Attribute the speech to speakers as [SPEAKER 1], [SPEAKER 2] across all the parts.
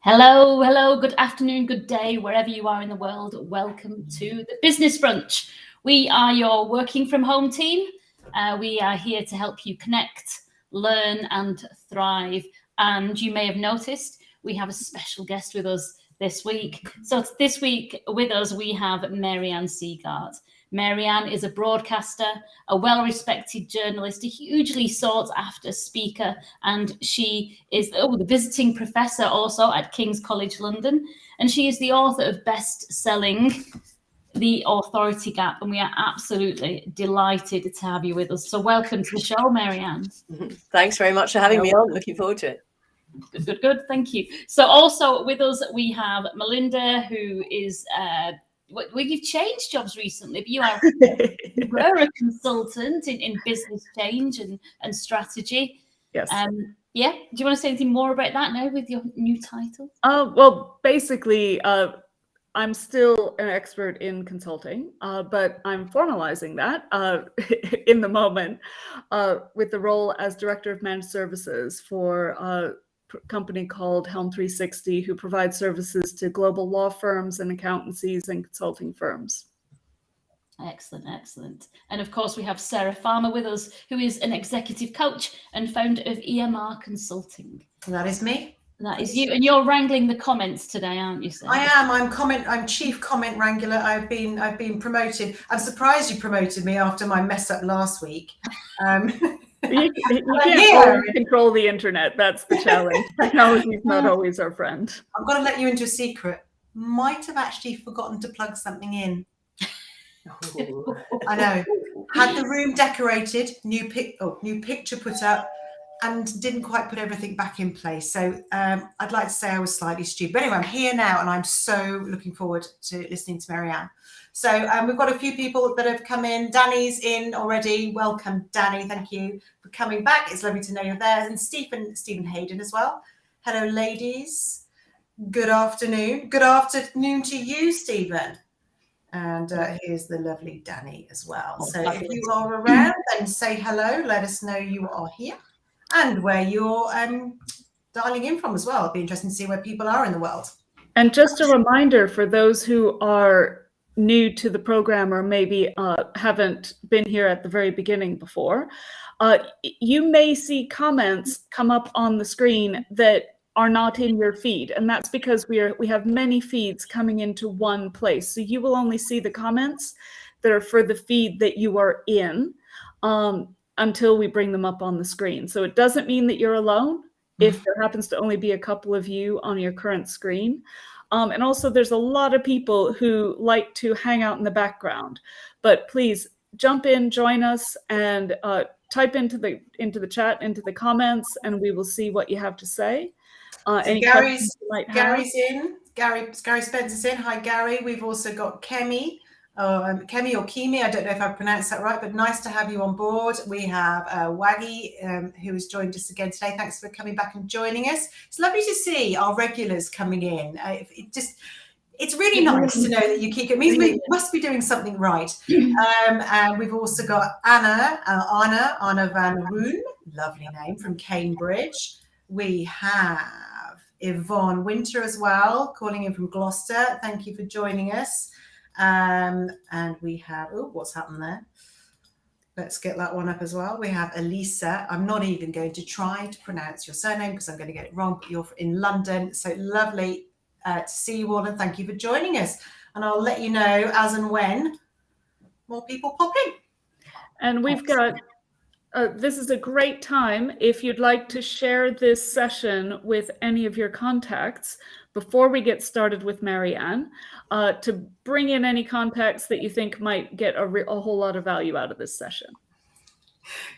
[SPEAKER 1] Hello, hello, good afternoon, good day, wherever you are in the world. Welcome to the Business Brunch. We are your working from home team. We are here to help you connect, learn and thrive. And you may have noticed we have a special guest with us this week. So this week with us, we have Ann Sieghart. Ann is a broadcaster, a well-respected journalist, a hugely sought-after speaker, and she is the visiting professor also at King's College London, and she is the author of best-selling The Authority Gap, and we are absolutely delighted to have you with us. So welcome to the show, Ann.
[SPEAKER 2] Thanks very much for having me on. Looking forward to it.
[SPEAKER 1] Good. Thank you. So also with us, we have Melinda, who is... you've changed jobs recently, but you were a consultant in business change and strategy.
[SPEAKER 2] Yes.
[SPEAKER 1] Yeah. Do you want to say anything more about that now with your new title?
[SPEAKER 3] Well, basically, I'm still an expert in consulting, but I'm formalizing that in the moment with the role as Director of Managed Services for a company called Helm 360, who provides services to global law firms and accountancies and consulting firms.
[SPEAKER 1] Excellent. And of course, we have Sarah Farmer with us, who is an executive coach and founder of EMR Consulting.
[SPEAKER 4] That is me.
[SPEAKER 1] That is you, and you're wrangling the comments today, aren't you, Sarah?
[SPEAKER 4] I am. I'm chief comment wrangler. I've been promoted. I'm surprised you promoted me after my mess up last week.
[SPEAKER 3] You can't always control the internet. That's the challenge. Technology is not always our friend.
[SPEAKER 4] I've got to let you into a secret. Might have actually forgotten to plug something in. I know. Had the room decorated, new picture put up, and didn't quite put everything back in place. So I'd like to say I was slightly stupid. But anyway, I'm here now, and I'm so looking forward to listening to Ann. So we've got a few people that have come in. Danny's in already. Welcome, Danny. Thank you for coming back. It's lovely to know you're there. And Stephen Hayden as well. Hello, ladies. Good afternoon. Good afternoon to you, Stephen. And here's the lovely Danny as well. So if you are around, then say hello. Let us know you are here and where you're dialing in from as well. It'll be interesting to see where people are in the world.
[SPEAKER 3] And just a reminder for those who are new to the program or maybe haven't been here at the very beginning before, you may see comments come up on the screen that are not in your feed, and that's because we have many feeds coming into one place. So you will only see the comments that are for the feed that you are in until we bring them up on the screen. So it doesn't mean that you're alone if there happens to only be a couple of you on your current screen. And also there's a lot of people who like to hang out in the background, but please jump in, join us, and type into the chat, into the comments, and we will see what you have to say.
[SPEAKER 4] Gary's in. Gary Spencer's in. Hi, Gary. We've also got Kemi or Kimi. I don't know if I pronounced that right, but nice to have you on board. We have Waggy, who has joined us again today. Thanks for coming back and joining us. It's lovely to see our regulars coming in. It's really nice to know that you keep it. Means we must be doing something right. And we've also got Anna Van Roon, lovely name, from Cambridge. We have Yvonne Winter as well, calling in from Gloucester. Thank you for joining us. And we have, what's happened there? Let's get that one up as well. We have Elisa. I'm not even going to try to pronounce your surname because I'm going to get it wrong, but you're in London. So lovely to see you all, and thank you for joining us. And I'll let you know as and when more people pop in.
[SPEAKER 3] And we've got... this is a great time if you'd like to share this session with any of your contacts before we get started with Ann, to bring in any contacts that you think might get a whole lot of value out of this session.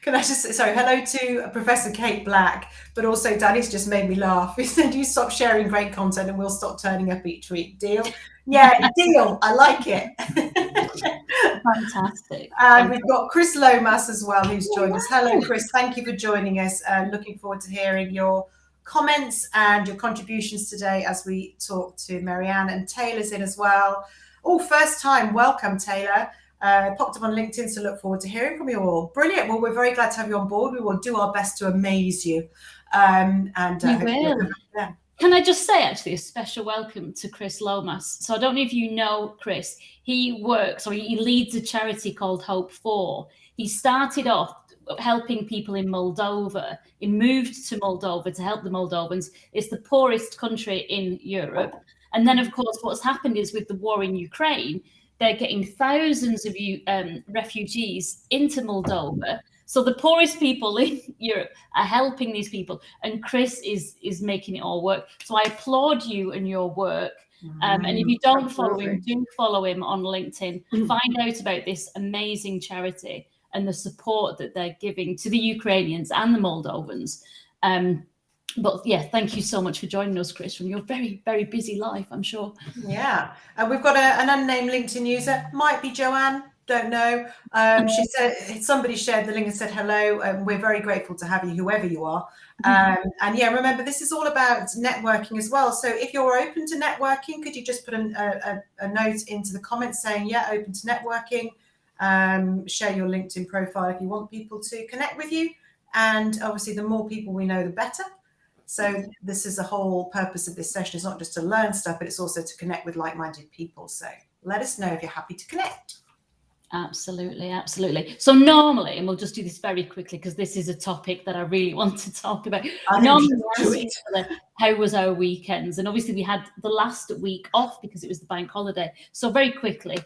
[SPEAKER 4] Can I just say hello to Professor Kate Black, but also Danny's just made me laugh. He said, you stop sharing great content and we'll stop turning up each week. Deal? Yeah, deal. I like it.
[SPEAKER 1] Fantastic.
[SPEAKER 4] And we've got Chris Lomas as well, who's joined us. Hello, Chris. Thank you for joining us. Looking forward to hearing your comments and your contributions today as we talk to Ann. And Taylor's in as well. Oh, first time. Welcome, Taylor. Popped up on LinkedIn, so look forward to hearing from you all. Brilliant. Well, we're very glad to have you on board. We will do our best to amaze you.
[SPEAKER 1] We will. Can I just say, actually, a special welcome to Chris Lomas. So I don't know if you know Chris. He works, or he leads a charity called Hope 4. He started off helping people in Moldova. He moved to Moldova to help the Moldovans. It's the poorest country in Europe. And then, of course, what's happened is with the war in Ukraine, they're getting thousands of refugees into Moldova. So the poorest people in Europe are helping these people, and Chris is making it all work. So I applaud you and your work. And if you don't follow him, do follow him on LinkedIn. Find out about this amazing charity and the support that they're giving to the Ukrainians and the Moldovans. But yeah, thank you so much for joining us, Chris, from your very, very busy life, I'm sure.
[SPEAKER 4] Yeah. And we've got an unnamed LinkedIn user, might be Joanne, don't know. She said, somebody shared the link and said hello. We're very grateful to have you, whoever you are. And yeah, remember, this is all about networking as well. So if you're open to networking, could you just put a note into the comments saying, yeah, open to networking. Share your LinkedIn profile if you want people to connect with you. And obviously, the more people we know, the better. So this is the whole purpose of this session. It's not just to learn stuff, but it's also to connect with like-minded people. So let us know if you're happy to connect.
[SPEAKER 1] Absolutely, absolutely. So normally, and we'll just do this very quickly because this is a topic that I really want to talk about. Normally, how was our weekends? And obviously we had the last week off because it was the bank holiday. So very quickly,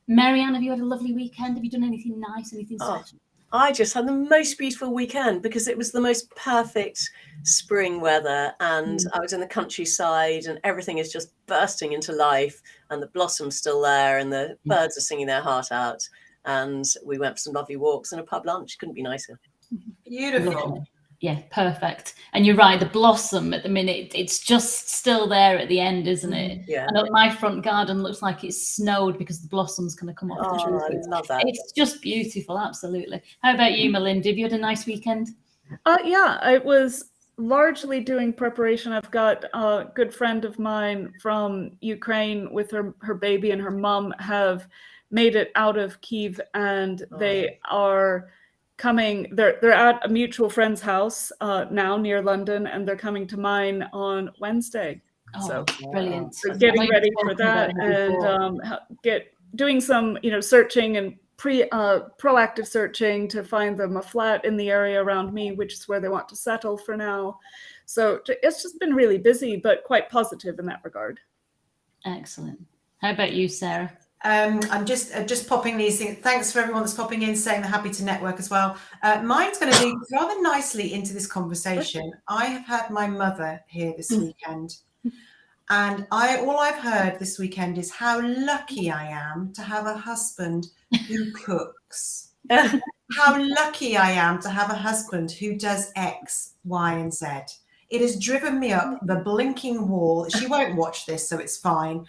[SPEAKER 1] Marianne, have you had a lovely weekend? Have you done anything nice, anything special?
[SPEAKER 2] I just had the most beautiful weekend because it was the most perfect spring weather, and I was in the countryside and everything is just bursting into life, and the blossom's still there and the birds are singing their heart out, and we went for some lovely walks and a pub lunch. Couldn't be nicer.
[SPEAKER 4] Beautiful.
[SPEAKER 1] Yeah, perfect. And you're right, the blossom at the minute, it's just still there at the end, isn't it?
[SPEAKER 2] Yeah.
[SPEAKER 1] And my front garden looks like it's snowed because the blossom's going to come off the trees.
[SPEAKER 2] I love that.
[SPEAKER 1] It's just beautiful, absolutely. How about you, Melinda? Have you had a nice weekend?
[SPEAKER 3] Yeah, I was largely doing preparation. I've got a good friend of mine from Ukraine with her baby, and her mom have made it out of Kyiv, and they are coming. They're at a mutual friend's house now near London, and they're coming to mine on Wednesday. So
[SPEAKER 1] brilliant.
[SPEAKER 3] we're getting ready for that, and doing some searching and proactive searching to find them a flat in the area around me, which is where they want to settle for now. So it's just been really busy, but quite positive in that regard.
[SPEAKER 1] Excellent. How about you, Sarah?
[SPEAKER 4] I'm just popping these things. Thanks for everyone that's popping in, saying they're happy to network as well. Mine's going to lead rather nicely into this conversation. I have had my mother here this weekend, and all I've heard this weekend is how lucky I am to have a husband who cooks. How lucky I am to have a husband who does X, Y, and Z. It has driven me up the blinking wall. She won't watch this, so it's fine.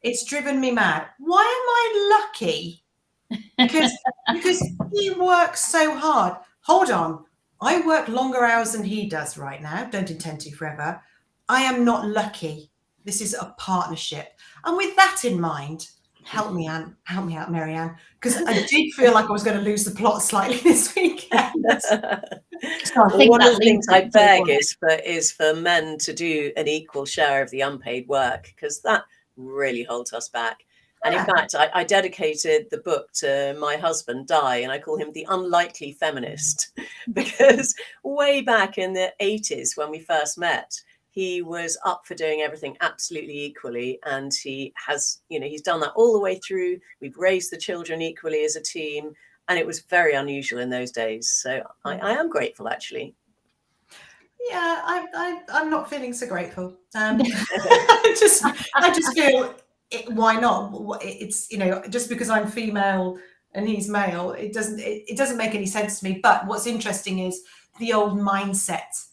[SPEAKER 4] It's driven me mad. Why am I lucky? Because he works so hard. Hold on. I work longer hours than he does right now. Don't intend to forever. I am not lucky. This is a partnership. And with that in mind, help me, Anne. Help me out, Marianne. Because I did feel like I was going to lose the plot slightly this weekend.
[SPEAKER 2] One of the things I beg is for men to do an equal share of the unpaid work, because that really holds us back. And in fact, I dedicated the book to my husband, Di, and I call him the unlikely feminist, because way back in the 80s when we first met, he was up for doing everything absolutely equally. And he has, he's done that all the way through. We've raised the children equally as a team. And it was very unusual in those days. So I am grateful, actually.
[SPEAKER 4] Yeah, I'm not feeling so grateful. I just feel, why not? It's, just because I'm female and he's male, it doesn't make any sense to me. But what's interesting is the old mindset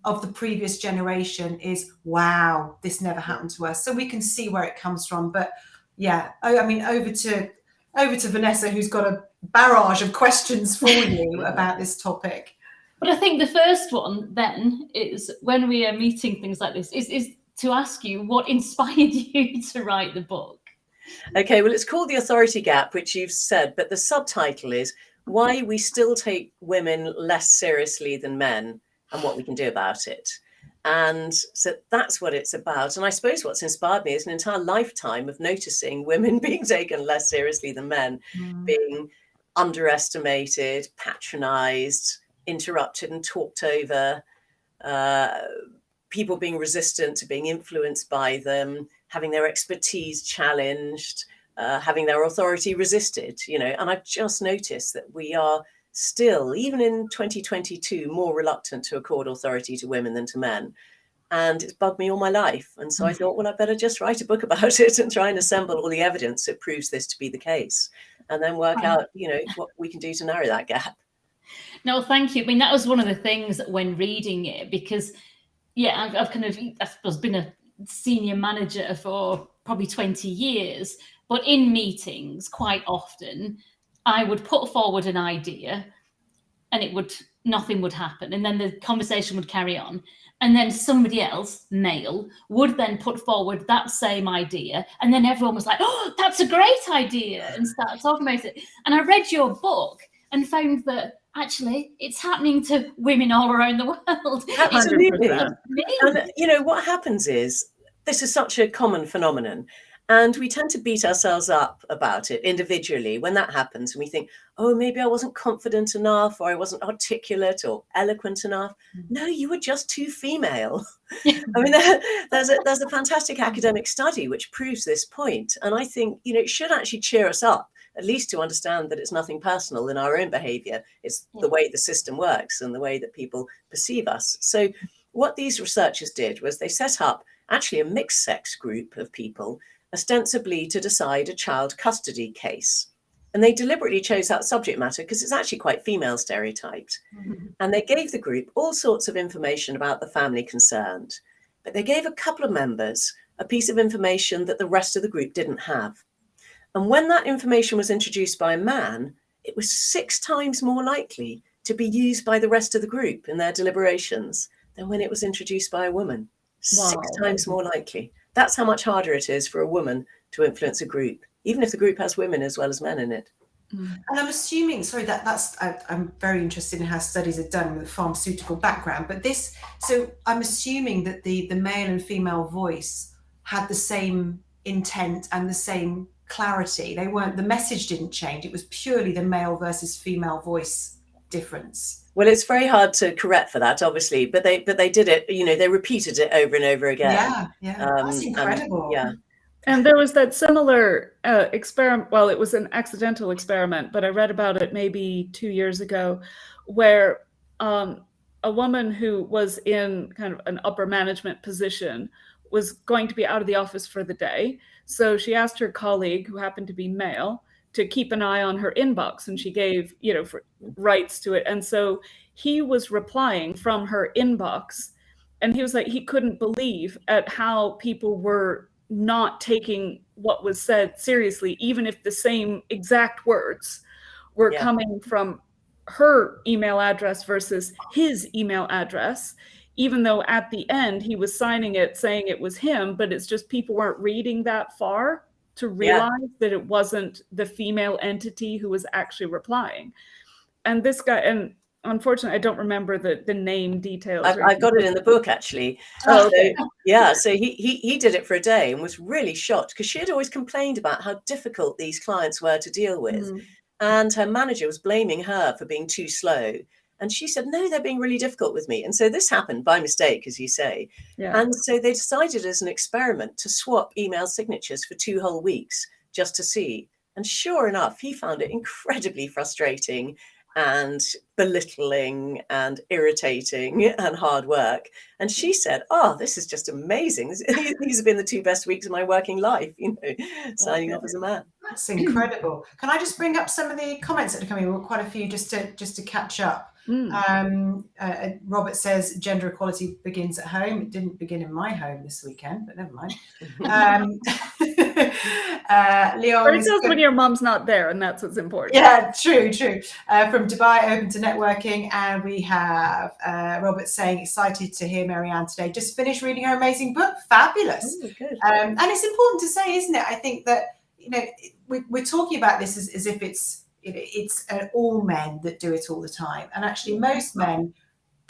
[SPEAKER 4] of the previous generation is, wow, this never happened to us. So we can see where it comes from. But yeah, I mean, over to Vanessa, who's got a barrage of questions for you about this topic.
[SPEAKER 1] But I think the first one then is, when we are meeting things like this, is to ask you what inspired you to write the book.
[SPEAKER 2] Okay, well, it's called The Authority Gap, which you've said, but the subtitle is Why We Still Take Women Less Seriously Than Men and What We Can Do About It. And so that's what it's about. And I suppose what's inspired me is an entire lifetime of noticing women being taken less seriously than men, being underestimated, patronized, interrupted and talked over, people being resistant to being influenced by them, having their expertise challenged, having their authority resisted, and I've just noticed that we are still, even in 2022, more reluctant to accord authority to women than to men. And it's bugged me all my life. And so I thought, well, I better just write a book about it and try and assemble all the evidence that proves this to be the case, and then work out, what we can do to narrow that gap.
[SPEAKER 1] No, thank you. I mean, that was one of the things when reading it, because, I've kind of, I suppose, been a senior manager for probably 20 years. But in meetings, quite often, I would put forward an idea and nothing would happen. And then the conversation would carry on. And then somebody else, male, would then put forward that same idea. And then everyone was like, oh, that's a great idea, and start talking about it. And I read your book and found that actually it's happening to women all around the world.
[SPEAKER 2] Absolutely. And what happens is, this is such a common phenomenon. And we tend to beat ourselves up about it individually when that happens. And we think, oh, maybe I wasn't confident enough, or I wasn't articulate or eloquent enough. No, you were just too female. I mean, there's a fantastic academic study which proves this point. And I think, it should actually cheer us up, at least to understand that it's nothing personal in our own behavior. It's the way the system works and the way that people perceive us. So what these researchers did was they set up actually a mixed sex group of people, ostensibly to decide a child custody case. And they deliberately chose that subject matter because it's actually quite female stereotyped. And they gave the group all sorts of information about the family concerned. But they gave a couple of members a piece of information that the rest of the group didn't have. And when that information was introduced by a man, it was 6 times more likely to be used by the rest of the group in their deliberations than when it was introduced by a woman. Wow. 6 times more likely. That's how much harder it is for a woman to influence a group, even if the group has women as well as men in it.
[SPEAKER 4] And I'm assuming, I'm very interested in how studies are done with a pharmaceutical background, but so I'm assuming that the male and female voice had the same intent and the same clarity. The message didn't change. It was purely the male versus female voice difference.
[SPEAKER 2] Well, it's very hard to correct for that, obviously, but they did it. They repeated it over and over again.
[SPEAKER 4] That's incredible.
[SPEAKER 3] And there was that similar experiment. Well, it was an accidental experiment, but I read about it maybe 2 years ago, where a woman who was in kind of an upper management position was going to be out of the office for the day. So she asked her colleague, who happened to be male, to keep an eye on her inbox, and she gave, rights to it. And so he was replying from her inbox, and he was like, he couldn't believe at how people were not taking what was said seriously, even if the same exact words were coming from her email address versus his email address, even though at the end he was signing it saying it was him, but it's just people weren't reading that far to realize that it wasn't the female entity who was actually replying. And this guy, and unfortunately, I don't remember the name details.
[SPEAKER 2] I've got it in the book, actually.
[SPEAKER 3] Oh, okay.
[SPEAKER 2] So he did it for a day and was really shocked because she had always complained about how difficult these clients were to deal with. And her manager was blaming her for being too slow. And she said, no, they're being really difficult with me. And so this happened by mistake, as you say. And so they decided as an experiment to swap email signatures for 2 whole weeks just to see. And sure enough, he found it incredibly frustrating and belittling and irritating and hard work. And she said, oh, this is just amazing. These have been the 2 best weeks of my working life, signing off as a man.
[SPEAKER 4] That's incredible. Can I just bring up some of the comments that are coming? We've got quite a few just to catch up. Robert says gender equality begins at home. It didn't begin in my home this weekend, but never mind. Leon,
[SPEAKER 3] but it does when your mom's not there, and that's what's important.
[SPEAKER 4] Yeah, true. From Dubai, open to networking, and we have Robert saying excited to hear Marianne today. Just finished reading her amazing book. Fabulous.
[SPEAKER 2] Oh, good.
[SPEAKER 4] And it's important to say, isn't it? I think that we're talking about this as if it's all men that do it all the time, and actually most men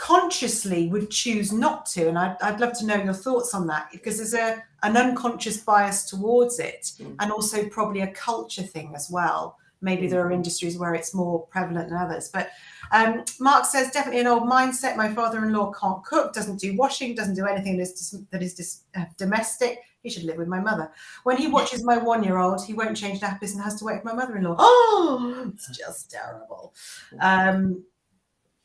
[SPEAKER 4] consciously would choose not to. And I'd love to know your thoughts on that, because there's an unconscious bias towards it, and also probably a culture thing as well. Maybe there are industries where it's more prevalent than others. But Mark says, definitely an old mindset. My father-in-law can't cook, doesn't do washing, doesn't do anything that is domestic. He should live with my mother. When he watches my 1-year-old, he won't change nappies and has to wait for my mother-in-law. Oh, it's just terrible.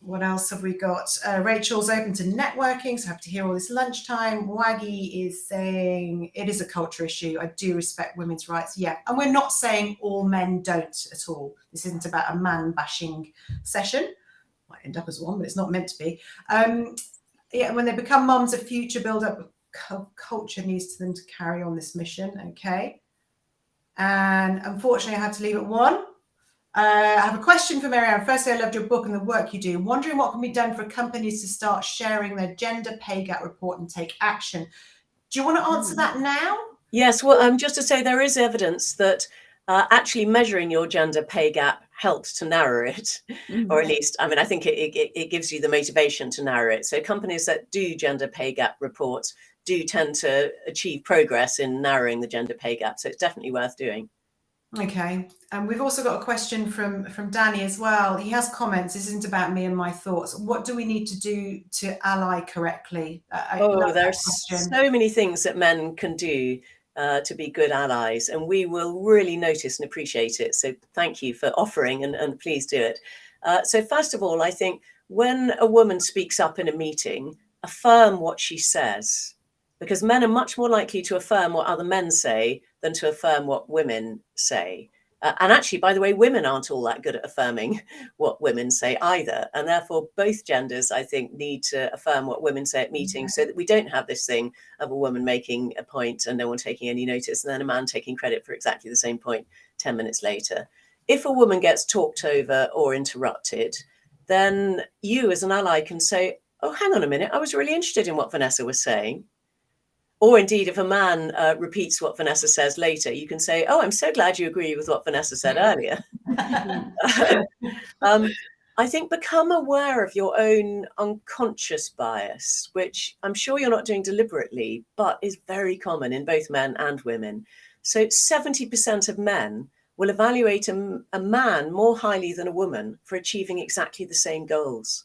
[SPEAKER 4] What else have we got? Rachel's open to networking, so happy to hear all this lunchtime. Waggy is saying it is a culture issue. I do respect women's rights. Yeah, and we're not saying all men don't at all. This isn't about a man bashing session. Might end up as one, but it's not meant to be. Yeah, when they become mums, a future build-up culture needs to them to carry on this mission. Okay, and unfortunately, I have to leave at 1. I have a question for Marianne. Firstly, I loved your book and the work you do. Wondering what can be done for companies to start sharing their gender pay gap report and take action. Do you want to answer that now? Yes.
[SPEAKER 2] Well, just to say, there is evidence that actually measuring your gender pay gap helps to narrow it, or at least, I mean, I think it gives you the motivation to narrow it. So companies that do gender pay gap reports do tend to achieve progress in narrowing the gender pay gap. So it's definitely worth doing.
[SPEAKER 4] Okay, and we've also got a question from Danny as well. He has comments. This isn't about me and my thoughts. What do we need to do to ally correctly?
[SPEAKER 2] There's so many things that men can do to be good allies, and we will really notice and appreciate it. So thank you for offering, and please do it. So first of all, I think when a woman speaks up in a meeting, affirm what she says, because men are much more likely to affirm what other men say than to affirm what women say. And actually, by the way, women aren't all that good at affirming what women say either. And therefore, both genders, I think, need to affirm what women say at meetings, so that we don't have this thing of a woman making a point and no one taking any notice, and then a man taking credit for exactly the same point 10 minutes later. If a woman gets talked over or interrupted, then you as an ally can say, oh, hang on a minute, I was really interested in what Vanessa was saying. Or indeed, if a man repeats what Vanessa says later, you can say, oh, I'm so glad you agree with what Vanessa said earlier. I think become aware of your own unconscious bias, which I'm sure you're not doing deliberately, but is very common in both men and women. So 70% of men will evaluate a man more highly than a woman for achieving exactly the same goals.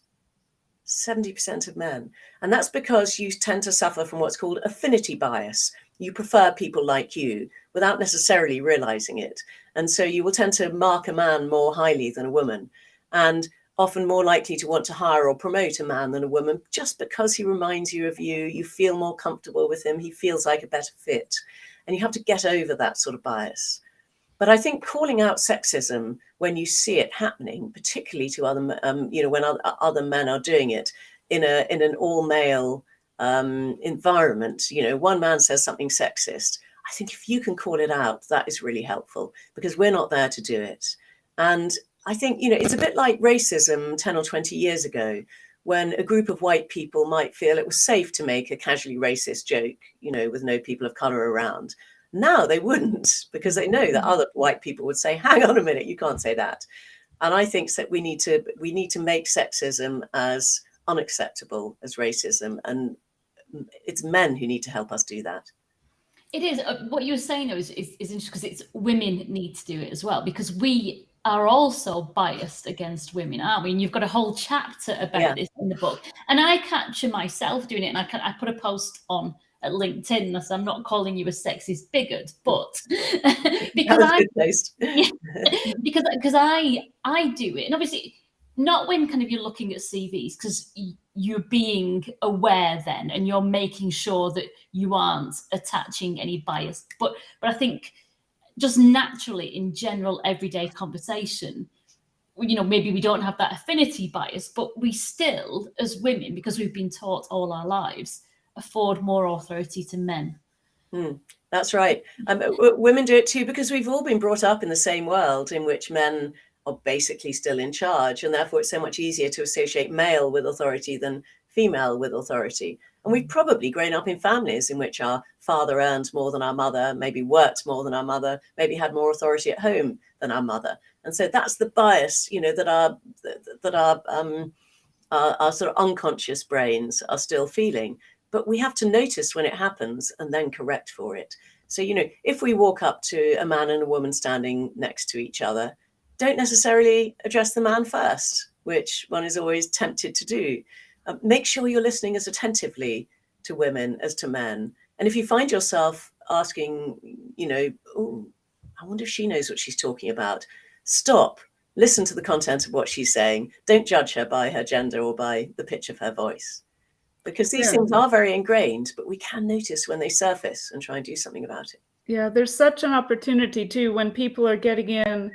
[SPEAKER 2] 70% of men. And that's because you tend to suffer from what's called affinity bias. You prefer people like you without necessarily realizing it. And so you will tend to mark a man more highly than a woman, and often more likely to want to hire or promote a man than a woman, just because he reminds you of you, you feel more comfortable with him, he feels like a better fit. And you have to get over that sort of bias. But I think calling out sexism when you see it happening, particularly to other, when other men are doing it in an all-male environment, one man says something sexist. I think if you can call it out, that is really helpful, because we're not there to do it. And I think, it's a bit like racism 10 or 20 years ago, when a group of white people might feel it was safe to make a casually racist joke, with no people of color around. Now they wouldn't, because they know that other white people would say, hang on a minute, you can't say that. And I think that we need to make sexism as unacceptable as racism. And it's men who need to help us do that.
[SPEAKER 1] It is. What you were saying, though, is interesting, because it's women need to do it as well, because we are also biased against women, aren't we? And you've got a whole chapter about this in the book. And I capture myself doing it, and I put a post on at LinkedIn, and I said, I'm not calling you a sexist bigot, but because I do it, and obviously not when kind of you're looking at CVs, because you're being aware then, and you're making sure that you aren't attaching any bias. But I think just naturally in general everyday conversation, maybe we don't have that affinity bias, but we still, as women, because we've been taught all our lives, afford more authority to men.
[SPEAKER 2] That's right. Women do it too, because we've all been brought up in the same world in which men are basically still in charge, and therefore it's so much easier to associate male with authority than female with authority. And we've probably grown up in families in which our father earned more than our mother, maybe worked more than our mother, maybe had more authority at home than our mother. And so that's the bias, that our our sort of unconscious brains are still feeling. But we have to notice when it happens and then correct for it. So, if we walk up to a man and a woman standing next to each other, don't necessarily address the man first, which one is always tempted to do. Make sure you're listening as attentively to women as to men. And if you find yourself asking, oh, I wonder if she knows what she's talking about, stop, listen to the content of what she's saying. Don't judge her by her gender or by the pitch of her voice. Because these things are very ingrained, but we can notice when they surface and try and do something about it.
[SPEAKER 3] Yeah, there's such an opportunity too when people are getting in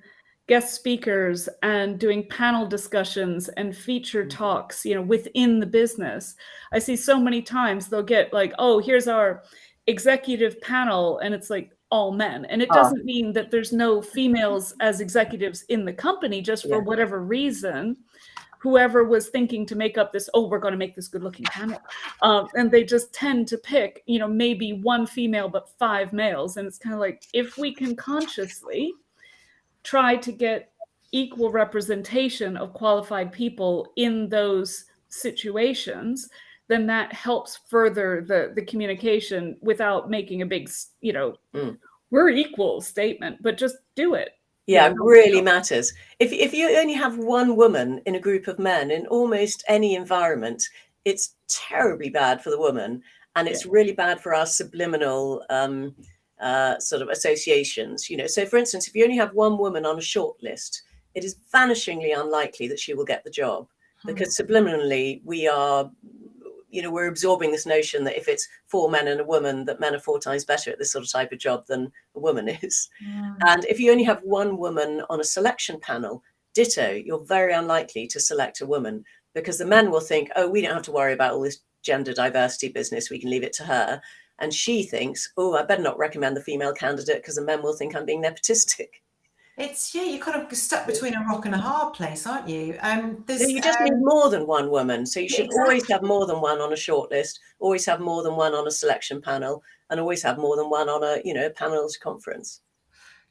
[SPEAKER 3] guest speakers and doing panel discussions and feature talks, within the business. I see so many times they'll get like, oh, here's our executive panel, and it's like all men. And it doesn't mean that there's no females as executives in the company, just for whatever reason. Whoever was thinking to make up this, we're going to make this good looking panel. And they just tend to pick, maybe one female, but 5 males. And it's kind of like, if we can consciously try to get equal representation of qualified people in those situations, then that helps further the communication without making a big, we're equal statement, but just do it.
[SPEAKER 2] Yeah, it really matters. If you only have one woman in a group of men in almost any environment, it's terribly bad for the woman, and it's really bad for our subliminal sort of associations. So for instance, if you only have one woman on a short list, it is vanishingly unlikely that she will get the job, because subliminally we are, we're absorbing this notion that if it's 4 men and a woman, that men are 4 times better at this sort of type of job than a woman is. And if you only have one woman on a selection panel, ditto, you're very unlikely to select a woman, because the men will think, oh, we don't have to worry about all this gender diversity business, we can leave it to her. And she thinks, oh, I better not recommend the female candidate because the men will think I'm being nepotistic.
[SPEAKER 4] It's, you're kind of stuck between a rock and a hard place, aren't you?
[SPEAKER 2] You just need more than one woman. So you should always have more than one on a shortlist, always have more than one on a selection panel, and always have more than one on a panels conference.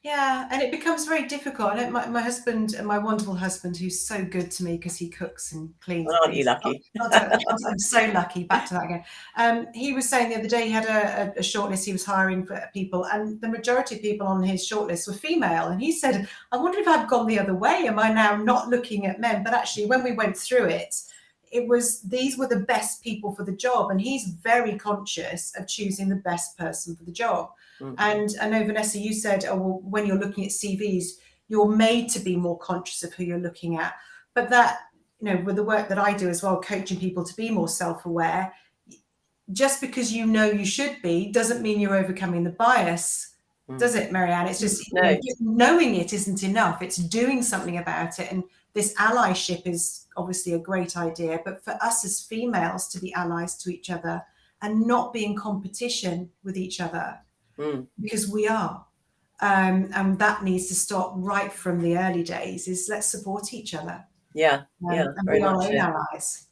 [SPEAKER 2] Yeah,
[SPEAKER 4] and it becomes very difficult. I know my husband, and my wonderful husband, who's so good to me because he cooks and cleans.
[SPEAKER 2] Well, aren't you lucky?
[SPEAKER 4] I'm so lucky. Back to that again. He was saying the other day he had a shortlist. He was hiring for people, and the majority of people on his shortlist were female. And he said, "I wonder if I've gone the other way. Am I now not looking at men?" But actually, when we went through it, these were the best people for the job, and he's very conscious of choosing the best person for the job. And I know, Vanessa, you said, when you're looking at CVs, you're made to be more conscious of who you're looking at. But that, with the work that I do as well, coaching people to be more self-aware, just because you should be, doesn't mean you're overcoming the bias, does it, Marianne? It's just knowing it isn't enough. It's doing something about it. And this allyship is obviously a great idea. But for us as females to be allies to each other and not be in competition with each other, because we are, and that needs to stop right from the early days. Is let's support each other.
[SPEAKER 2] And
[SPEAKER 4] be our own allies.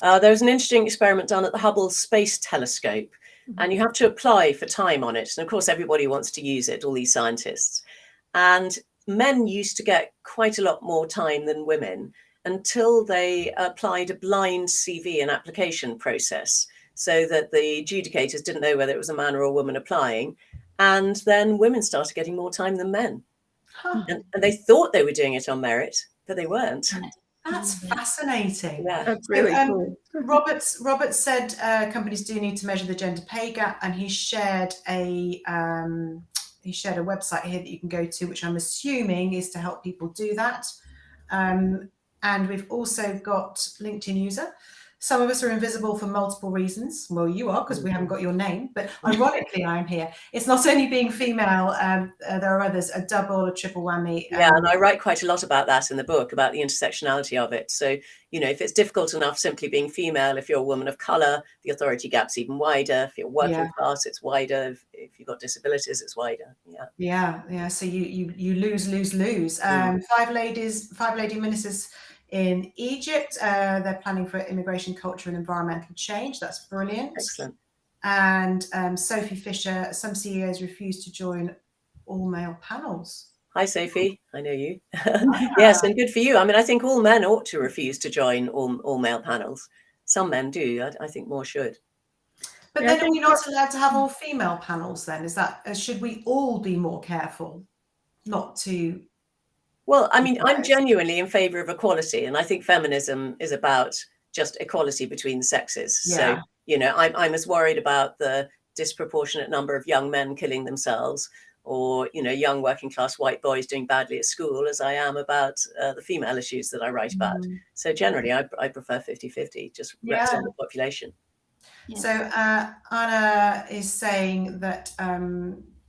[SPEAKER 2] There was an interesting experiment done at the Hubble Space Telescope, and you have to apply for time on it. And of course, everybody wants to use it, all these scientists. And men used to get quite a lot more time than women until they applied a blind CV and application process, so that the adjudicators didn't know whether it was a man or a woman applying. And then women started getting more time than men. And they thought they were doing it on merit, but they weren't.
[SPEAKER 4] That's fascinating.
[SPEAKER 2] Yeah,
[SPEAKER 3] that's really cool.
[SPEAKER 4] Robert said companies do need to measure the gender pay gap, and he shared a website here that you can go to, which I'm assuming is to help people do that. And we've also got LinkedIn user. Some of us are invisible for multiple reasons. Well, you are, because we haven't got your name. But ironically, I'm here. It's not only being female. There are others, a double, a triple whammy.
[SPEAKER 2] And I write quite a lot about that in the book, about the intersectionality of it. So, if it's difficult enough simply being female, if you're a woman of colour, the authority gap's even wider. If you're working class, it's wider. If you've got disabilities, it's wider.
[SPEAKER 4] Yeah. So you lose. 5 lady ministers in Egypt. They're planning for immigration, culture and environmental change. That's brilliant.
[SPEAKER 2] Excellent.
[SPEAKER 4] And Sophie Fisher, some CEOs refuse to join all male panels.
[SPEAKER 2] Hi, Sophie. I know you. Yes, and good for you. I mean, I think all men ought to refuse to join all male panels. Some men do. I think more should.
[SPEAKER 4] But then are we not allowed to have all female panels then? Is that, should we all be more careful not to?
[SPEAKER 2] Well, I mean, I'm genuinely in favor of equality, and I think feminism is about just equality between the sexes.
[SPEAKER 4] Yeah.
[SPEAKER 2] So, you know, I'm as worried about the disproportionate number of young men killing themselves, or, you know, young working class white boys doing badly at school, as I am about the female issues that I write about. So generally, I prefer 50-50, just represent the population.
[SPEAKER 4] Yeah. So Anna is saying that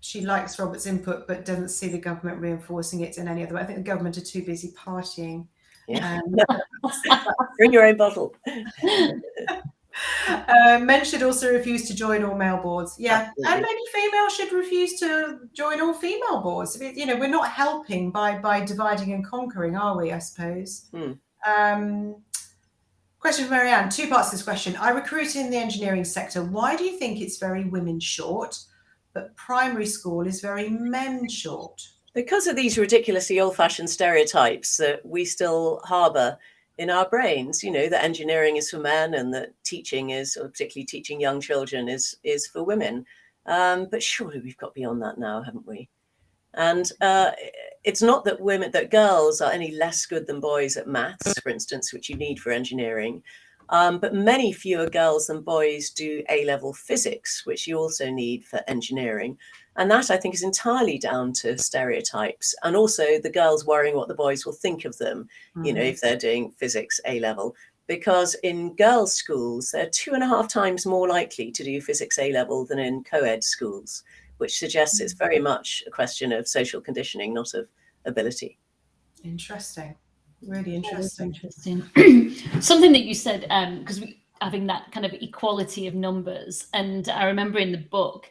[SPEAKER 4] she likes Robert's input, but doesn't see the government reinforcing it in any other way. I think the government are too busy partying.
[SPEAKER 2] Yeah. Bring your own bottle.
[SPEAKER 4] Men should also refuse to join all male boards. Yeah, absolutely. And many females should refuse to join all female boards. You know, we're not helping by dividing and conquering, are we? I suppose. Question from Marianne. Two parts to this question. I recruit in the engineering sector. Why do you think it's very women short, but primary school is very men short?
[SPEAKER 2] Because of these ridiculously old-fashioned stereotypes that we still harbour in our brains, you know, that engineering is for men and that teaching is, or particularly teaching young children, is for women. But surely we've got beyond that now, haven't we? And it's not that girls are any less good than boys at maths, for instance, which you need for engineering. But many fewer girls than boys do A-level physics, which you also need for engineering. And that, I think, is entirely down to stereotypes, and also the girls worrying what the boys will think of them, you know, if they're doing physics A-level. Because in girls' schools, they're 2.5 times more likely to do physics A-level than in co-ed schools, which suggests it's very much a question of social conditioning, not of ability.
[SPEAKER 4] Interesting. Really interesting.
[SPEAKER 1] Something that you said, because having that kind of equality of numbers, and I remember in the book,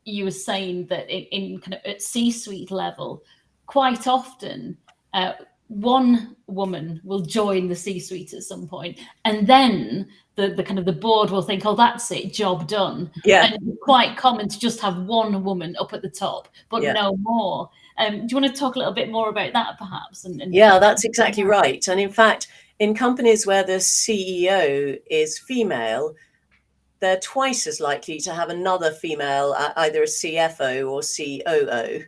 [SPEAKER 1] you were saying that in kind of at C-suite level, quite often one woman will join the C-suite at some point, and then the kind of the board will think, oh, that's it, job done.
[SPEAKER 2] Yeah.
[SPEAKER 1] And it's quite common to just have one woman up at the top, but no more. Do you want to talk a little bit more about that, perhaps?
[SPEAKER 2] Yeah, that's exactly right. And in fact, in companies where the CEO is female, they're twice as likely to have another female, either a CFO or COO.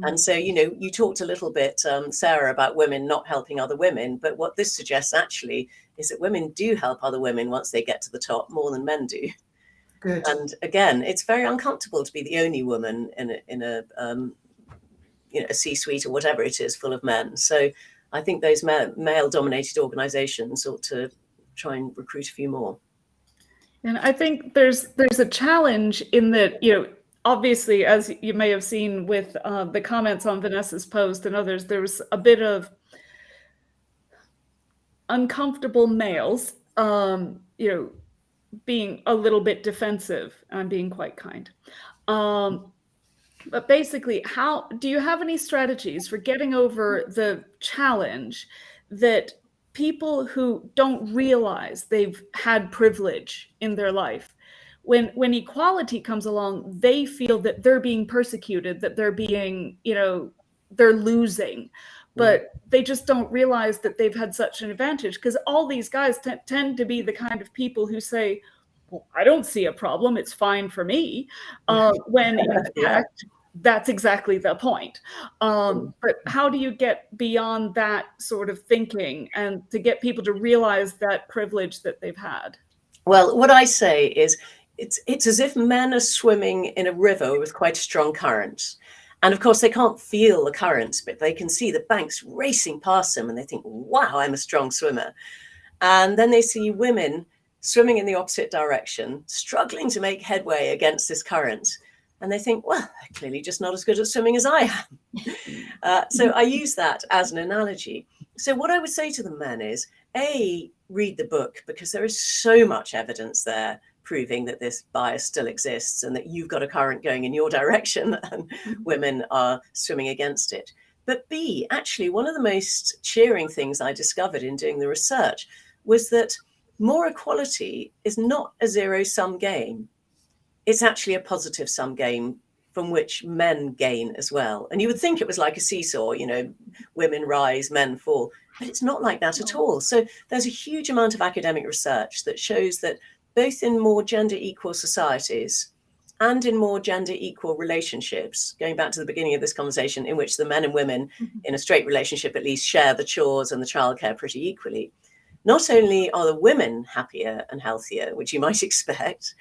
[SPEAKER 2] And so, you know, you talked a little bit, Sarah, about women not helping other women. But what this suggests actually is that women do help other women once they get to the top more than men do.
[SPEAKER 4] Good.
[SPEAKER 2] And again, it's very uncomfortable to be the only woman in a you know, a C-suite or whatever it is full of men. So I think those male-dominated organizations ought to try and recruit a few more.
[SPEAKER 3] And I think there's a challenge in that, you know, obviously, as you may have seen with the comments on Vanessa's post and others, there was a bit of uncomfortable males, you know, being a little bit defensive. I'm being quite kind. But basically, how do you have any strategies for getting over the challenge that people who don't realize they've had privilege in their life, when equality comes along, they feel that they're being persecuted, that they're being, you know, they're losing, but they just don't realize that they've had such an advantage, because all these guys tend to be the kind of people who say, well, I don't see a problem, it's fine for me, when in fact, that's exactly the point. But how do you get beyond that sort of thinking and to get people to realize that privilege that they've had?
[SPEAKER 2] Well, what I say is it's as if men are swimming in a river with quite strong currents. And of course, they can't feel the currents, but they can see the banks racing past them and they think, wow, I'm a strong swimmer. And then they see women swimming in the opposite direction, struggling to make headway against this current. And they think, well, they're clearly just not as good at swimming as I am. So I use that as an analogy. So what I would say to the men is, A, read the book, because there is so much evidence there proving that this bias still exists and that you've got a current going in your direction and women are swimming against it. But B, actually, one of the most cheering things I discovered in doing the research was that more equality is not a zero-sum game. It's actually a positive sum game from which men gain as well. And you would think it was like a seesaw, you know, women rise, men fall, but it's not like that at all. So there's a huge amount of academic research that shows that both in more gender equal societies and in more gender equal relationships, going back to the beginning of this conversation, in which the men and women in a straight relationship at least share the chores and the childcare pretty equally, not only are the women happier and healthier, which you might expect,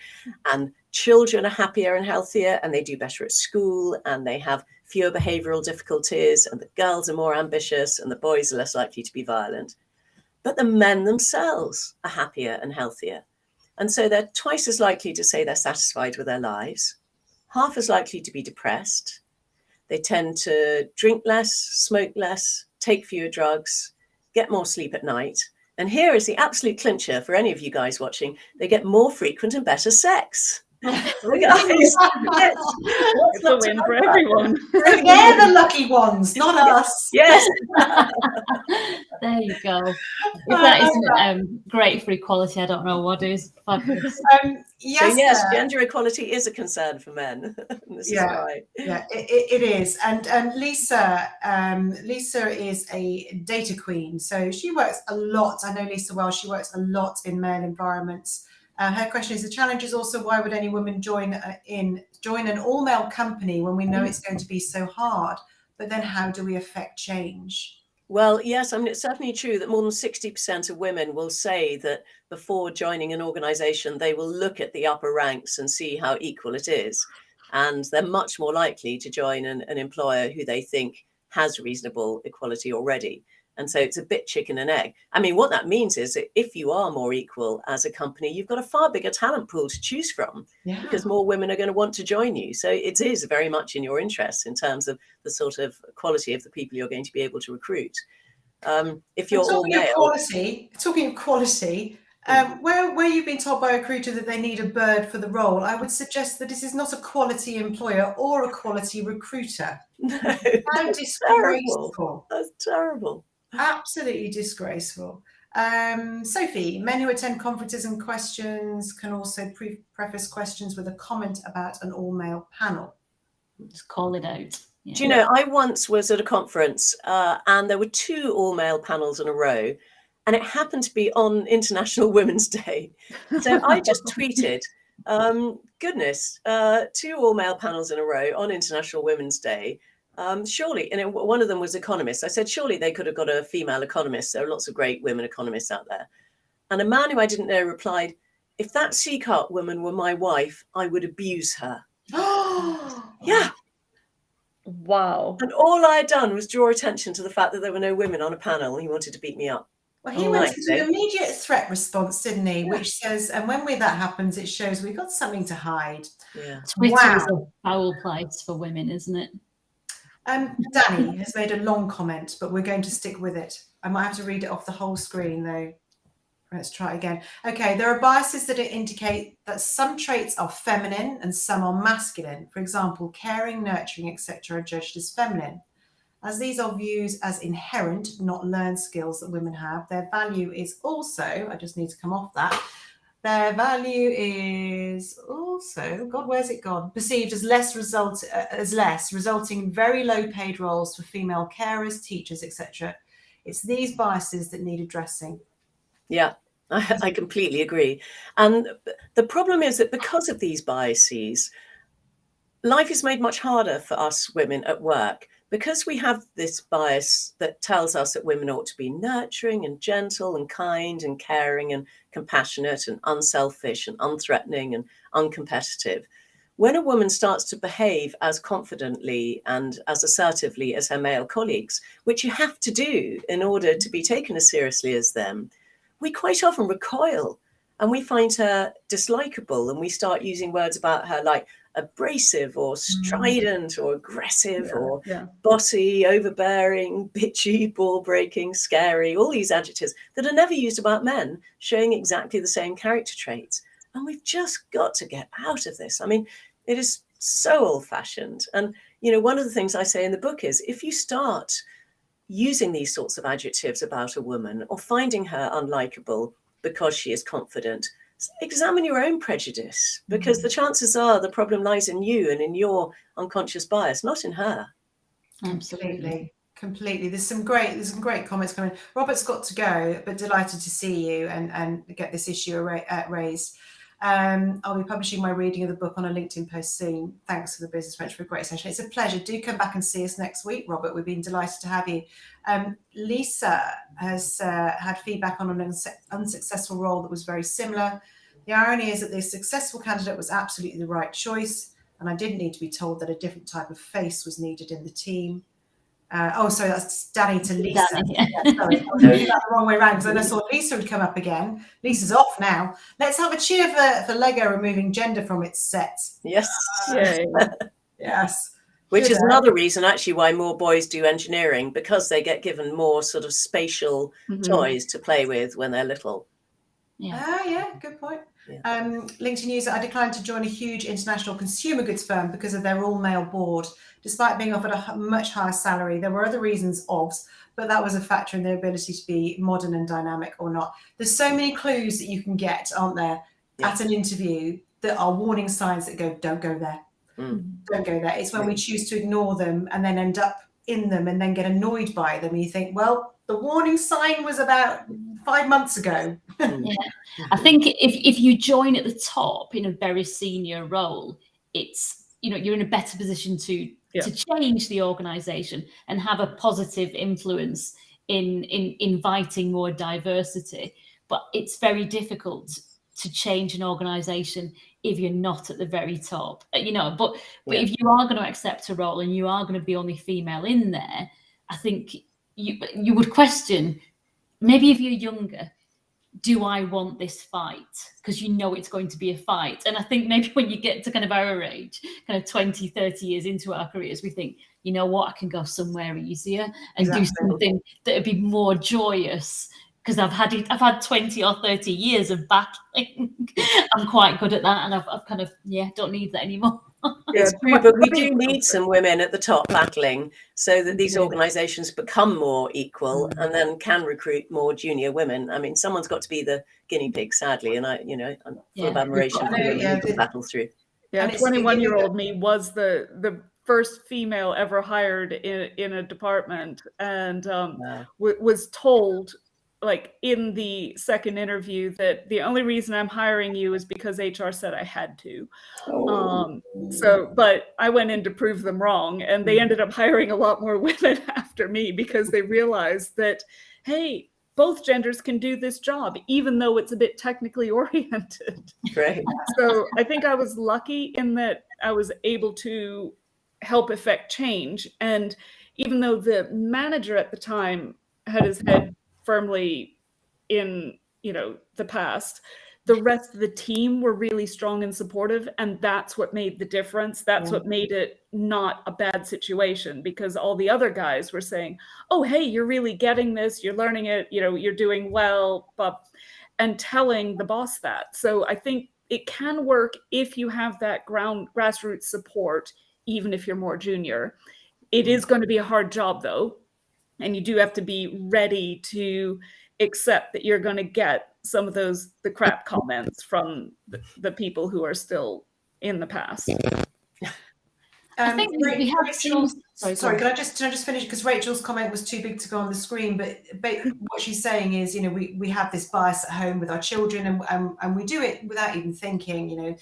[SPEAKER 2] and children are happier and healthier, and they do better at school, and they have fewer behavioral difficulties, and the girls are more ambitious, and the boys are less likely to be violent, but the men themselves are happier and healthier. And so they're twice as likely to say they're satisfied with their lives, half as likely to be depressed. They tend to drink less, smoke less, take fewer drugs, get more sleep at night. And here is the absolute clincher for any of you guys watching. They get more frequent and better sex.
[SPEAKER 3] It's a win for everyone.
[SPEAKER 4] They're the lucky ones, not us.
[SPEAKER 2] Yes.
[SPEAKER 1] There you go. If that isn't great for equality, I don't know what is. Fabulous.
[SPEAKER 2] Yes, gender equality is a concern for men. This is right.
[SPEAKER 4] Yeah, it is. And Lisa is a data queen. So she works a lot. I know Lisa well. She works a lot in male environments. Her question is, the challenge is also, why would any woman join an all-male company when we know it's going to be so hard? But then how do we affect change?
[SPEAKER 2] Well, yes, I mean, it's certainly true that more than 60% of women will say that before joining an organization, they will look at the upper ranks and see how equal it is. And they're much more likely to join an employer who they think has reasonable equality already. And so it's a bit chicken and egg. I mean, what that means is that if you are more equal as a company, you've got a far bigger talent pool to choose from, because more women are going to want to join you. So it is very much in your interest in terms of the sort of quality of the people you're going to be able to recruit. If you're all male.
[SPEAKER 4] Talking of quality, where you've been told by a recruiter that they need a bird for the role, I would suggest that this is not a quality employer or a quality recruiter.
[SPEAKER 2] No,
[SPEAKER 4] How disgraceful.
[SPEAKER 2] That's terrible.
[SPEAKER 4] Absolutely disgraceful. Sophie, men who attend conferences and questions can also preface questions with a comment about an all-male panel.
[SPEAKER 1] Just call it out. Yeah.
[SPEAKER 2] Do you know, I once was at a conference and there were 2 all-male panels in a row, and it happened to be on International Women's Day. So I just tweeted, goodness, 2 all-male panels in a row on International Women's Day. Surely, and one of them was economists. I said, surely they could have got a female economist. There are lots of great women economists out there. And a man who I didn't know replied, if that Sieghart woman were my wife, I would abuse her. Yeah.
[SPEAKER 3] Wow.
[SPEAKER 2] And all I had done was draw attention to the fact that there were no women on a panel, and he wanted to beat me up.
[SPEAKER 4] Well, he went to the immediate threat response, didn't he? Yeah. Which says, and when that happens, it shows we've got something to hide.
[SPEAKER 1] Yeah. Twitter is a foul place for women, isn't it?
[SPEAKER 4] Danny has made a long comment, but we're going to stick with it. I might have to read it off the whole screen, though. Let's try again. Okay, there are biases that indicate that some traits are feminine and some are masculine. For example, caring, nurturing, etc. are judged as feminine. As these are views as inherent, not learned skills that women have, their value is also, I just need to come off that, their value is also, God, where's it gone? Perceived as less, resulting in very low paid roles for female carers, teachers, etc. It's these biases that need addressing.
[SPEAKER 2] Yeah, I completely agree. And the problem is that because of these biases, life is made much harder for us women at work, because we have this bias that tells us that women ought to be nurturing and gentle and kind and caring and compassionate and unselfish and unthreatening and uncompetitive. When a woman starts to behave as confidently and as assertively as her male colleagues, which you have to do in order to be taken as seriously as them, we quite often recoil and we find her dislikable, and we start using words about her like abrasive or strident or aggressive or bossy, overbearing, bitchy, ball breaking, scary, all these adjectives that are never used about men, showing exactly the same character traits. And we've just got to get out of this. I mean, it is so old fashioned. And, you know, one of the things I say in the book is, if you start using these sorts of adjectives about a woman or finding her unlikable because she is confident, examine your own prejudice, because the chances are the problem lies in you and in your unconscious bias, not in her.
[SPEAKER 4] Completely. There's some great comments coming. Robert's got to go, but delighted to see you and get this issue raised. I'll be publishing my reading of the book on a LinkedIn post soon. Thanks for the Business Brunch for a great session. It's a pleasure. Do come back and see us next week, Robert. We've been delighted to have you. Lisa has had feedback on an unsuccessful role that was very similar. The irony is that the successful candidate was absolutely the right choice, and I didn't need to be told that a different type of face was needed in the team. Sorry, that's Danny to Lisa.
[SPEAKER 1] Danny.
[SPEAKER 4] Yeah, sorry, I was doing that the wrong way around because then I saw Lisa would come up again. Lisa's off now. Let's have a cheer for Lego removing gender from its set.
[SPEAKER 2] Yes.
[SPEAKER 4] Yes.
[SPEAKER 2] Which is another reason, actually, why more boys do engineering, because they get given more sort of spatial toys to play with when they're little.
[SPEAKER 4] Yeah, good point.
[SPEAKER 2] Yeah.
[SPEAKER 4] LinkedIn user, I declined to join a huge international consumer goods firm because of their all-male board. Despite being offered a much higher salary, there were other reasons, but that was a factor in their ability to be modern and dynamic or not. There's so many clues that you can get, aren't there, at an interview that are warning signs that go, don't go there. Don't go there. It's when we choose to ignore them and then end up in them and then get annoyed by them. And you think, well, the warning sign was about 5 months ago.
[SPEAKER 1] I think if you join at the top in a very senior role, it's, you're in a better position to change the organization and have a positive influence in inviting more diversity. But it's very difficult to change an organization if you're not at the very top, but if you are going to accept a role and you are going to be only female in there, I think you would question, maybe if you're younger, do I want this fight? Because it's going to be a fight. And I think maybe when you get to kind of our age, kind of 20, 30 years into our careers, we think, you know what, I can go somewhere easier and do something that would be more joyous. Because I've had 20 or 30 years of battling. I'm quite good at that, and I've kind of don't need that anymore.
[SPEAKER 2] It's true, but we do need some women at the top battling so that these organisations become more equal and then can recruit more junior women. I mean, someone's got to be the guinea pig, sadly, and I'm full of admiration for women who battle through.
[SPEAKER 3] Yeah, 21-year-old me was the first female ever hired in a department, and was told, like, in the second interview, that the only reason I'm hiring you is because HR said I had to. But I went in to prove them wrong, and they ended up hiring a lot more women after me because they realized that, hey, both genders can do this job, even though it's a bit technically oriented.
[SPEAKER 2] Right.
[SPEAKER 3] So I think I was lucky in that I was able to help effect change. And even though the manager at the time had his head firmly in the past, the rest of the team were really strong and supportive, and that's what made the difference. That's what made it not a bad situation, because all the other guys were saying, oh, hey, you're really getting this, you're learning it, you're doing well, and telling the boss that. So I think it can work if you have that grassroots support, even if you're more junior. It is going to be a hard job, though. And you do have to be ready to accept that you're going to get some of the crap comments from the people who are still in the past.
[SPEAKER 1] I think we have
[SPEAKER 4] Rachel's, sorry, can I just finish? Because Rachel's comment was too big to go on the screen, but what she's saying is, we have this bias at home with our children, and we do it without even thinking,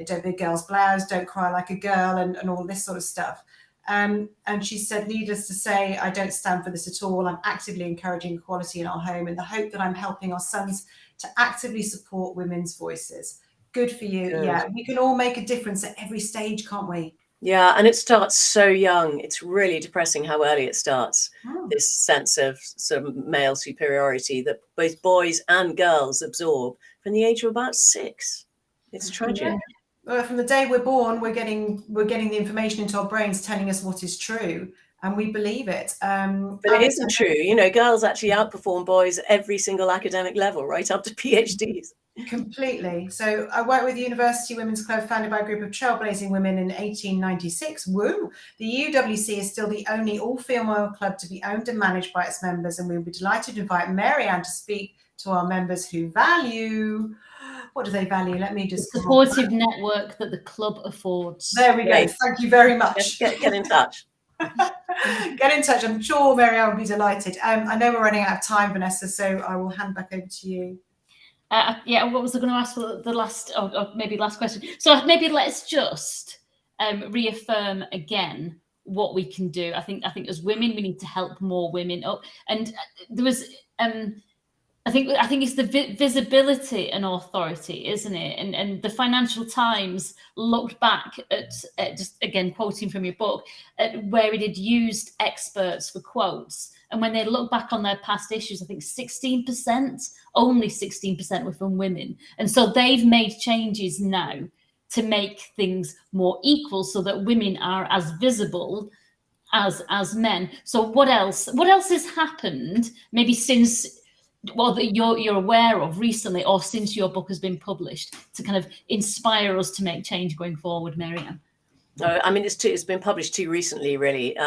[SPEAKER 4] don't be a girl's blouse, don't cry like a girl, and all this sort of stuff. And she said, needless to say, I don't stand for this at all. I'm actively encouraging equality in our home in the hope that I'm helping our sons to actively support women's voices. Good for you. Good. Yeah, we can all make a difference at every stage, can't we?
[SPEAKER 2] Yeah, and it starts so young. It's really depressing how early it starts, this sense of sort of male superiority that both boys and girls absorb from the age of about 6. It's tragic.
[SPEAKER 4] Yeah. From the day we're born, we're getting the information into our brains telling us what is true, and we believe it.
[SPEAKER 2] But it isn't true. Girls actually outperform boys at every single academic level, right up to PhDs.
[SPEAKER 4] Completely. So I work with the University Women's Club, founded by a group of trailblazing women in 1896. Woo! The UWC is still the only all-female club to be owned and managed by its members, and we'll be delighted to invite Mary Ann to speak to our members who value What do they value? Let me just
[SPEAKER 1] supportive network that the club affords.
[SPEAKER 4] There we go. Thank you very much.
[SPEAKER 2] Get in touch.
[SPEAKER 4] Get in touch. I'm sure Mary-Ann will be delighted. I know we're running out of time, Vanessa, so I will hand back over to you.
[SPEAKER 1] Yeah, what was I going to ask for the last, or maybe last question? So maybe let's just reaffirm again what we can do. I think as women, we need to help more women up. And there was, I think it's the visibility and authority, isn't it? And the Financial Times looked back at just again quoting from your book, at where it had used experts for quotes. And when they look back on their past issues, I think 16%, only 16% were from women. And so they've made changes now to make things more equal so that women are as visible as men. So what else has happened maybe since, well, that you're aware of recently, or since your book has been published, to kind of inspire us to make change going forward, Mary-Ann?
[SPEAKER 2] I mean, it's been published too recently, really.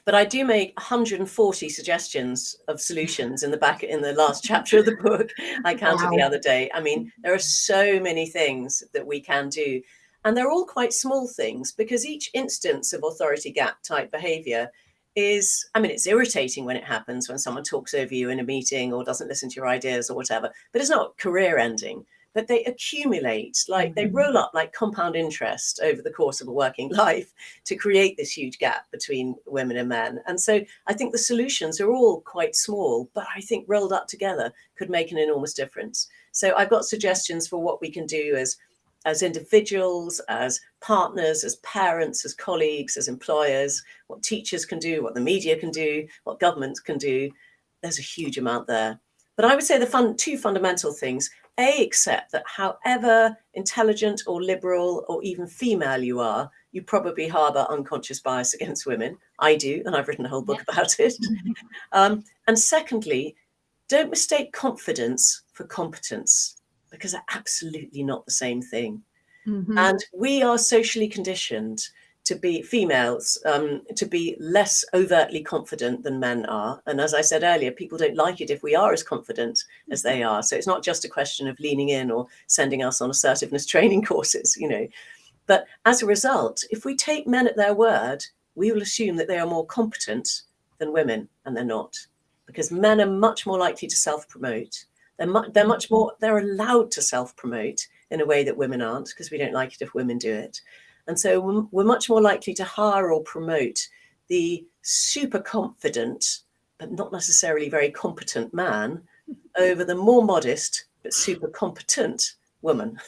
[SPEAKER 2] But I do make 140 suggestions of solutions in the last chapter of the book. I counted the other day. I mean, there are so many things that we can do. And they're all quite small things, because each instance of authority gap type behavior is, I mean, it's irritating when it happens, when someone talks over you in a meeting or doesn't listen to your ideas or whatever, but it's not career ending. But they accumulate, like they roll up like compound interest over the course of a working life to create this huge gap between women and men. And so I think the solutions are all quite small, but I think rolled up together could make an enormous difference. So I've got suggestions for what we can do as individuals, as partners, as parents, as colleagues, as employers, what teachers can do, what the media can do, what governments can do. There's a huge amount there. But I would say two fundamental things. Accept that however intelligent or liberal or even female you are, you probably harbour unconscious bias against women. I do, and I've written a whole book about it. And secondly, don't mistake confidence for competence, because they're absolutely not the same thing. Mm-hmm. And we are socially conditioned to be females, to be less overtly confident than men are. And as I said earlier, people don't like it if we are as confident as they are. So it's not just a question of leaning in or sending us on assertiveness training courses, you know. But as a result, if we take men at their word, we will assume that they are more competent than women, and they're not. Because men are much more likely to self-promote. They're allowed to self-promote in a way that women aren't, because we don't like it if women do it. And so we're much more likely to hire or promote the super confident, but not necessarily very competent man over the more modest, but super competent woman.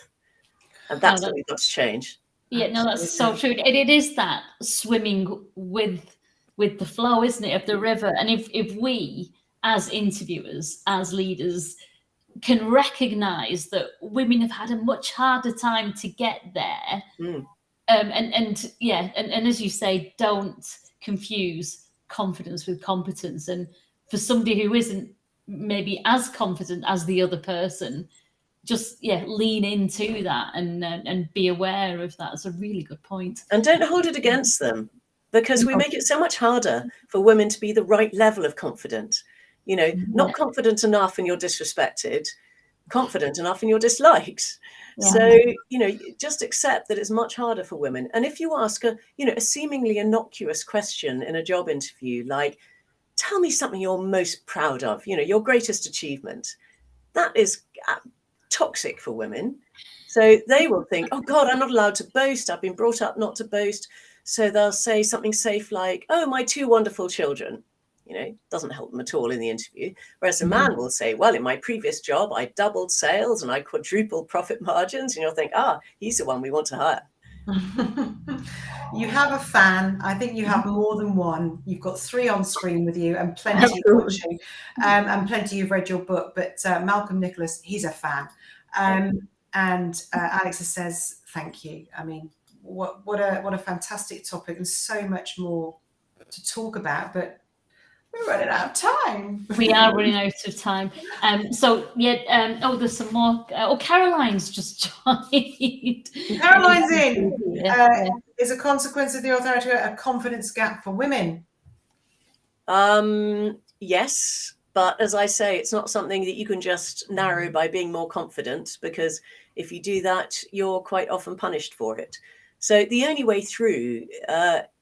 [SPEAKER 2] And that's what we've got to change.
[SPEAKER 1] Yeah, no, that's so true. It is that swimming with the flow, isn't it, of the river? And if we, as interviewers, as leaders, can recognize that women have had a much harder time to get there, and as you say, don't confuse confidence with competence. And for somebody who isn't maybe as confident as the other person, just lean into that and be aware of that. It's a really good point.
[SPEAKER 2] And don't hold it against them, because we make it so much harder for women to be the right level of confident. You know, not confident enough and you're disrespected, confident enough and you're disliked. Yeah. So, you know, just accept that it's much harder for women. And if you ask a seemingly innocuous question in a job interview, like, tell me something you're most proud of, you know, your greatest achievement, that is toxic for women. So they will think, oh God, I'm not allowed to boast. I've been brought up not to boast. So they'll say something safe like, oh, my 2 wonderful children. You know, doesn't help them at all in the interview. Whereas a man will say, well, in my previous job, I doubled sales and I quadrupled profit margins. And you'll think, he's the one we want to hire.
[SPEAKER 4] You have a fan. I think you have more than one. You've got 3 on screen with you, and plenty watching, and plenty who've read your book. But Malcolm Nicholas, he's a fan. And Alexa says, thank you. I mean, what a fantastic topic, and so much more to talk about. But we're running out of time.
[SPEAKER 1] We are running out of time. There's some more. Caroline's just joined.
[SPEAKER 4] Caroline's in. Is a consequence of the authority a confidence gap for women?
[SPEAKER 2] Yes, but as I say, it's not something that you can just narrow by being more confident, because if you do that, you're quite often punished for it. So the only way through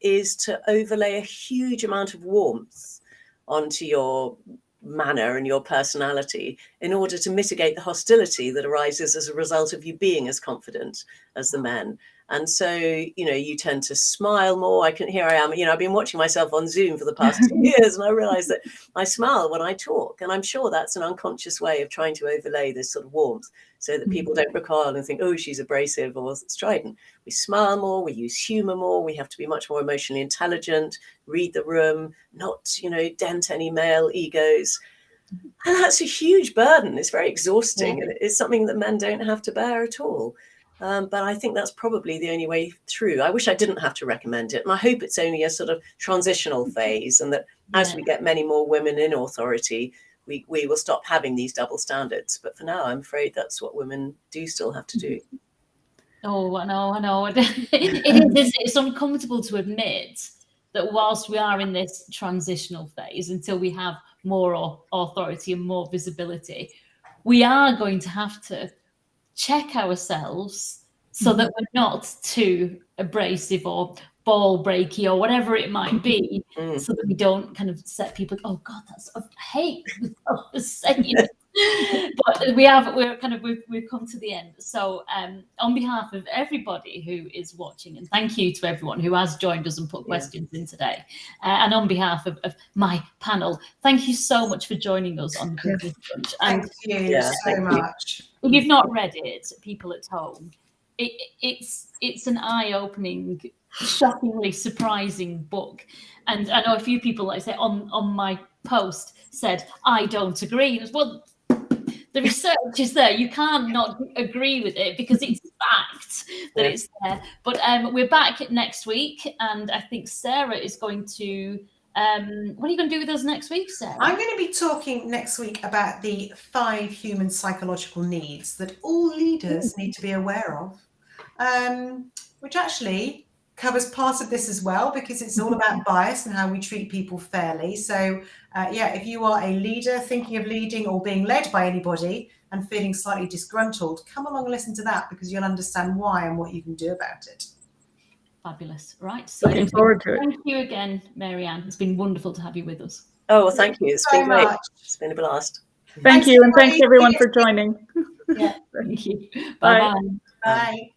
[SPEAKER 2] is to overlay a huge amount of warmth onto your manner and your personality in order to mitigate the hostility that arises as a result of you being as confident as the men. And so, you tend to smile more. Here I am, I've been watching myself on Zoom for the past 2 years, and I realize that I smile when I talk. And I'm sure that's an unconscious way of trying to overlay this sort of warmth so that people don't recoil and think, oh, she's abrasive or strident. We smile more, we use humor more, we have to be much more emotionally intelligent, read the room, not, dent any male egos. And that's a huge burden. It's very exhausting. Yeah. It's something that men don't have to bear at all. But I think that's probably the only way through. I wish I didn't have to recommend it. And I hope it's only a sort of transitional phase, and that as we get many more women in authority, we will stop having these double standards. But for now, I'm afraid that's what women do still have to do.
[SPEAKER 1] Oh, I know. It's uncomfortable to admit that whilst we are in this transitional phase, until we have more authority and more visibility, we are going to have to check ourselves so that we're not too abrasive or ball breaky or whatever it might be, so that we don't kind of set people, oh God, I hate saying it. But we've come to the end. So on behalf of everybody who is watching, and thank you to everyone who has joined us and put questions in today, and on behalf of my panel, thank you so much for joining us on the Business Brunch.
[SPEAKER 4] Thank you so much.
[SPEAKER 1] If you've not read it, people at home, it's an itening, shockingly surprising book. And I know a few people, like I say, on my post said, I don't agree. Well, the research is there. You can't not agree with it because it's fact that it's there. But we're back next week, and I think Sarah is going to... what are you going to do with us next week, Sarah?
[SPEAKER 4] I'm going to be talking next week about the 5 human psychological needs that all leaders need to be aware of, which actually covers part of this as well, because it's all about bias and how we treat people fairly. So if you are a leader thinking of leading or being led by anybody and feeling slightly disgruntled, come along and listen to that, because you'll understand why and what you can do about it.
[SPEAKER 1] Fabulous. Right.
[SPEAKER 3] Looking forward to it.
[SPEAKER 1] Thank you again, Mary Ann. It's been wonderful to have you with us.
[SPEAKER 2] Oh, well, thank you. It's been great. It's been a blast.
[SPEAKER 3] Thank you, and thanks everyone for joining.
[SPEAKER 1] Yeah, thank you.
[SPEAKER 3] Bye.
[SPEAKER 4] Bye.